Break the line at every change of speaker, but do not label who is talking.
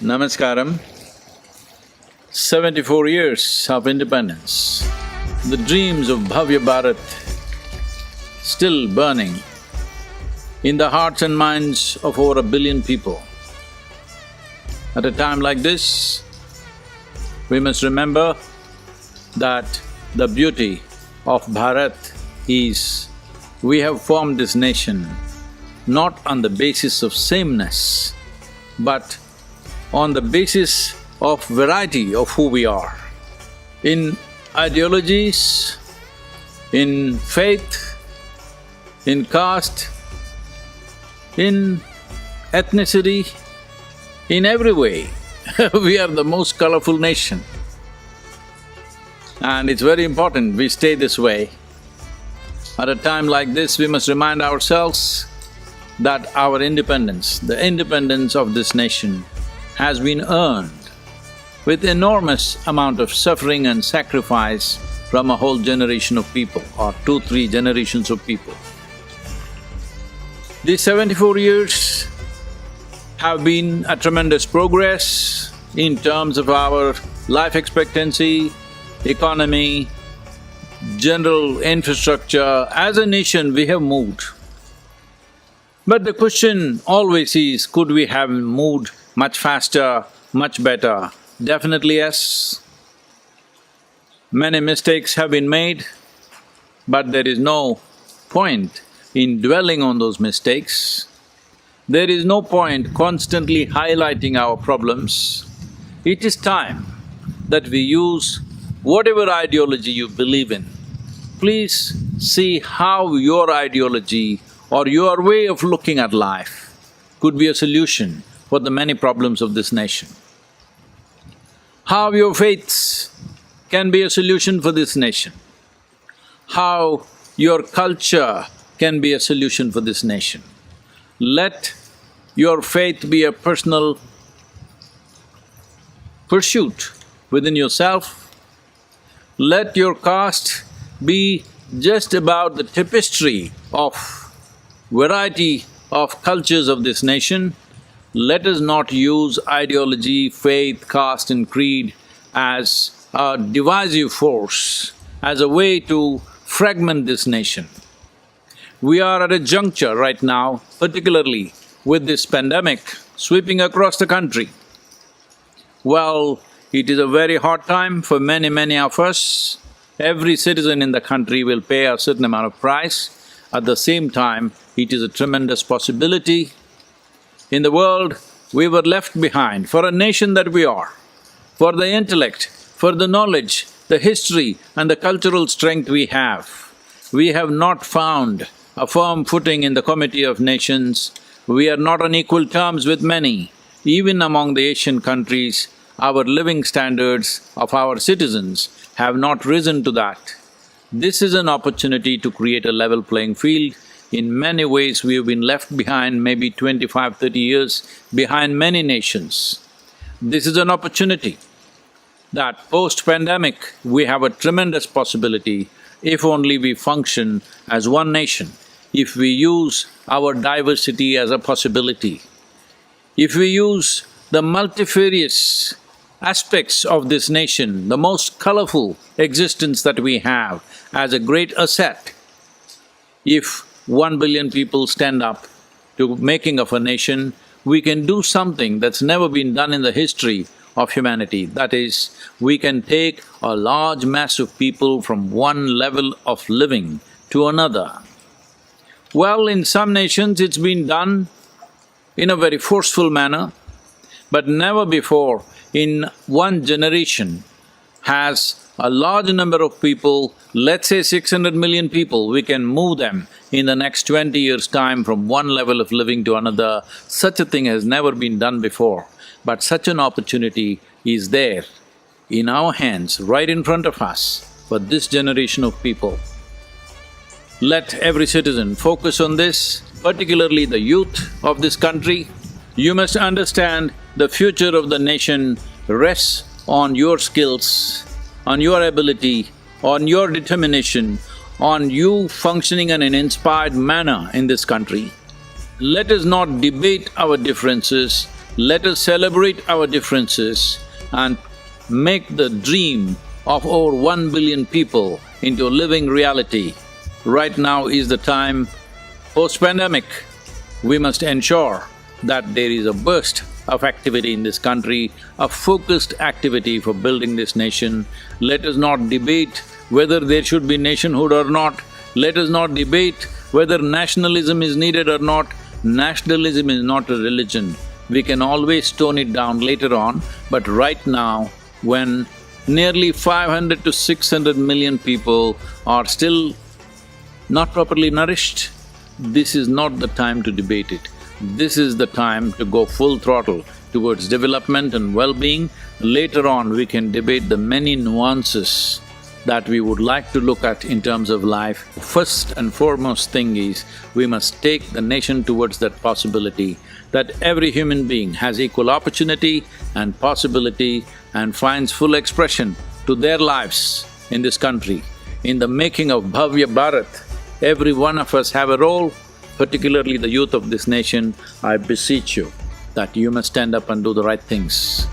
Namaskaram. 74 years of independence. The dreams of Bhavya Bharat still burning in the hearts and minds of over 1 billion people. At a time like this, we must remember that the beauty of Bharat is we have formed this nation not on the basis of sameness, but on the basis of variety of who we are. In ideologies, in faith, in caste, in ethnicity, in every way, we are the most colorful nation. And it's very important we stay this way. At a time like this, we must remind ourselves that our independence, the independence of this nation, has been earned with enormous amount of suffering and sacrifice from a whole generation of people or 2-3 generations of people. These 74 years have been a tremendous progress in terms of our life expectancy, economy, general infrastructure. As a nation, we have moved. But the question always is, could we have moved much faster, much better? Definitely yes. Many mistakes have been made, but there is no point in dwelling on those mistakes. There is no point constantly highlighting our problems. It is time that we use whatever ideology you believe in. Please see how your ideology or your way of looking at life could be a solution for the many problems of this nation. How your faiths can be a solution for this nation. How your culture can be a solution for this nation. Let your faith be a personal pursuit within yourself. Let your caste be just about the tapestry of variety of cultures of this nation. Let us not use ideology, faith, caste and creed as a divisive force, as a way to fragment this nation. We are at a juncture right now, particularly with this pandemic sweeping across the country. Well, it is a very hard time for many of us. Every citizen in the country will pay a certain amount of price. At the same time, it is a tremendous possibility. In the world, we were left behind for a nation that we are, for the intellect, for the knowledge, the history and the cultural strength we have. We have not found a firm footing in the Committee of Nations. We are not on equal terms with many. Even among the Asian countries, our living standards of our citizens have not risen to that. This is an opportunity to create a level playing field. In many ways, we have been left behind, maybe 25-30 years behind many nations. This is an opportunity that post-pandemic, we have a tremendous possibility if only we function as one nation, if we use our diversity as a possibility, if we use the multifarious aspects of this nation, the most colorful existence that we have as a great asset. If 1 billion people stand up to making of a nation, we can do something that's never been done in the history of humanity. That is, we can take a large mass of people from one level of living to another. Well, in some nations it's been done in a very forceful manner, but never before in one generation has a large number of people, let's say 600 million people, we can move them in the next 20 years' time from one level of living to another. Such a thing has never been done before, but such an opportunity is there in our hands, right in front of us, for this generation of people. Let every citizen focus on this, particularly the youth of this country. You must understand the future of the nation rests on your skills, on your ability, on your determination, on you functioning in an inspired manner in this country. Let us not debate our differences, Let us celebrate our differences and make the dream of over 1 billion people into a living reality. Right now is the time, post-pandemic, we must ensure that there is a burst of activity in this country, a focused activity for building this nation. Let us not debate whether there should be nationhood or not. Let us not debate whether nationalism is needed or not. Nationalism is not a religion. We can always tone it down later on, but right now, when nearly 500 to 600 million people are still not properly nourished, this is not the time to debate it. This is the time to go full throttle towards development and well-being. Later on, we can debate the many nuances that we would like to look at in terms of life. First and foremost thing is, we must take the nation towards that possibility that every human being has equal opportunity and possibility and finds full expression to their lives in this country. In the making of Bhavya Bharat, every one of us have a role, particularly the youth of this nation. I beseech you that you must stand up and do the right things.